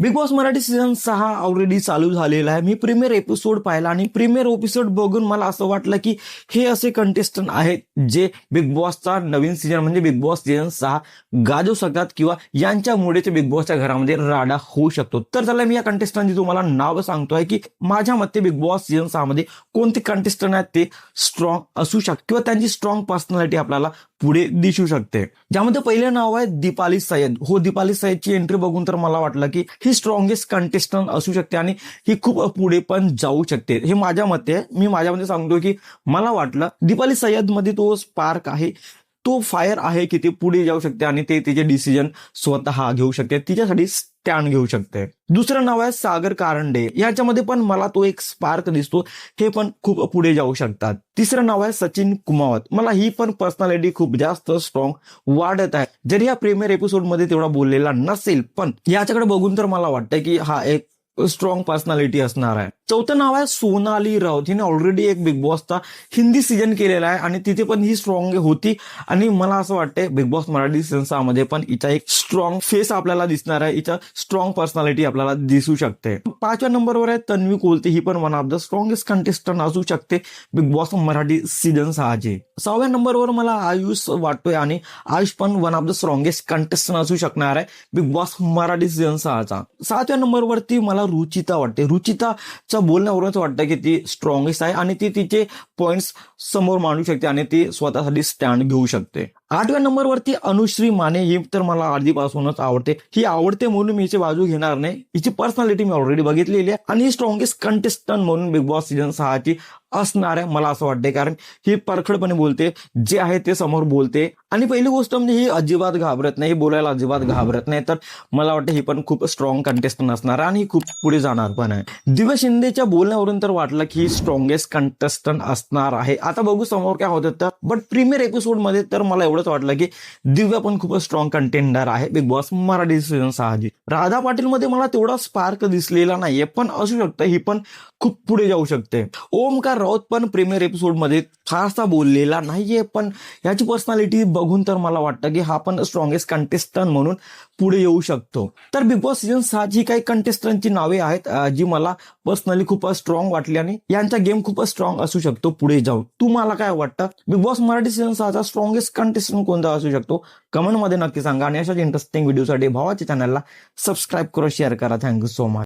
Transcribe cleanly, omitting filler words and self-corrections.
Big boss Marathi season 6 already चालू झालेला आहे. मी प्रीमियर एपिसोड पाहिला आणि प्रीमियर एपिसोड बघून मला असं वाटलं की हे असे कंटेस्टंट आहेत जे बिग बॉसचा नवीन सीझन म्हणजे बिग बॉस सीझन 6 गाजवू शकतात किंवा यांच्यामुळे ते बिग बॉसच्या घरामध्ये राडा होऊ शकतो. तर चला मी या कंटेस्टंटची तुम्हाला नाव सांगतोय की माझ्या मते बिग बॉस सीझन 6 मध्ये कोणते कंटेस्टंट आहेत ते स्ट्रॉंग असू शकतात किंवा त्यांची स्ट्रॉंग पर्सनॅलिटी आपल्याला पुढे दिसू शकते. ज्यामध्ये पहिले नाव आहे दीपाली सय्यद. हो, दीपाली सय्यदची एंट्री बघून तर मला वाटलं की ही स्ट्रॉंगेस्ट कंटेस्टंट असू शकते आणि ही खूप पुढे पण जाऊ शकते. हे माझ्या मते आहे. मी माझ्या मते सांगतो की मला वाटलं दीपाली सय्यद मध्ये तो स्पार्क आहे, तो फायर आहे की ते पुढे जाऊ शकते आणि ते तिचे डिसिजन स्वतः घेऊ शकते, तिच्यासाठी स्टँड घेऊ शकते. दुसरं नाव आहे सागर कारंडे. याच्यामध्ये पण मला तो एक स्पार्क दिसतो, हे पण खूप पुढे जाऊ शकतात. तिसरं नाव आहे सचिन कुमावत. मला ही पण पर्सनॅलिटी खूप जास्त स्ट्रॉंग वाढत आहे. जरी या प्रीमियर एपिसोड मध्ये तेवढा बोललेला नसेल पण याच्याकडे बघून तर मला वाटतं की हा एक स्ट्रॉंग पर्सनॅलिटी असणार आहे. चौथं नाव आहे सोनाली राऊत. हिने ऑलरेडी एक बिग बॉसचा हिंदी सीझन केलेला आहे आणि तिथे पण ही स्ट्रॉंग होती आणि मला असं वाटतंय बिग बॉस मराठी सीझन 6 मध्ये पण हिचा एक स्ट्रॉंग फेस आपल्याला दिसणार आहे, हिचा स्ट्रॉंग पर्सनॅलिटी आपल्याला दिसू शकते. 5व्या नंबरवर आहे तन्वी कोलते. ही पण one of the strongest contestant असू शकते बिग बॉस मराठी सीझन 6 चे. 6व्या नंबरवर मला आयुष वाटतोय आणि आयुष पण one of the strongest contestant असू शकणार आहे बिग बॉस मराठी सीझन 6 चा. 7व्या नंबरवरती मला रुचिता वाटते. रुचिताच्या बोलण्यावरूनच वाटतं की ती स्ट्रॉंगेस्ट आहे आणि ती तिचे पॉइंट्स समोर मांडू शकते आणि ती स्वतःसाठी स्टँड घेऊ शकते. 8व्या नंबरवरती अनुश्री माने. ही तर मला आधीपासूनच आवडते. ही आवडते म्हणून मी हिची बाजू घेणार नाही. हिची पर्सनॅलिटी मी ऑलरेडी बघितलेली आहे आणि ही स्ट्रॉंगेस्ट कंटेस्टंट म्हणून बिग बॉस सीझन 6 ची असणार आहे मला असं वाटतंय, कारण ही परखडपणे बोलते, जे आहे ते समोर बोलते आणि पहिली गोष्ट म्हणजे ही अजिबात घाबरत नाही, बोलायला अजिबात घाबरत नाही. तर मला वाटतं ही पण खूप स्ट्रॉंग कंटेस्टंट असणार आणि ही खूप पुढे जाणार पण आहे. दिव्या शिंदेच्या बोलण्यावरून तर वाटलं की ही स्ट्रॉंगेस्ट कंटेस्टंट असणार आहे. आता बघू समोर काय होतं तर. बट प्रीमियर एपिसोड मध्ये तर मला एवढंच वाटलं की दिव्या पण खूप स्ट्रॉंग कंटेंडर आहे बिग बॉस मराठी सीझन 6 ची. राधा पाटील मध्ये मला तेवढा स्पार्क दिसलेला नाहीये पण असू शकतं ही पण खूप पुढे जाऊ शकते. ओमकार राऊत पण प्रीमियर एपिसोड मध्ये फारसा बोललेला नाहीये पण याची पर्सनॅलिटी बघून तर मला वाटतं की हा पण स्ट्रॉंगेस्ट कंटेस्टंट म्हणून पुढे येऊ शकतो. तर बिग बॉस सीझन 6 ची काही कंटेस्टंटची नावे आहेत जी मला पर्सनली खूप स्ट्रॉंग वाटली आणि यांचा गेम खूप स्ट्रॉंग असू शकतो पुढे जाऊन. तुम्हाला काय वाटतं बिग बॉस मराठी सीझन 6 चा स्ट्रॉंगेस्ट कंटेस्टंट कोणता असू शकतो? कमेंटमध्ये नक्की सांगा आणि अशाच इंटरेस्टिंग व्हिडिओसाठी भावाच्या चॅनलला सबस्क्राईब करा, शेअर करा. Thank you so much.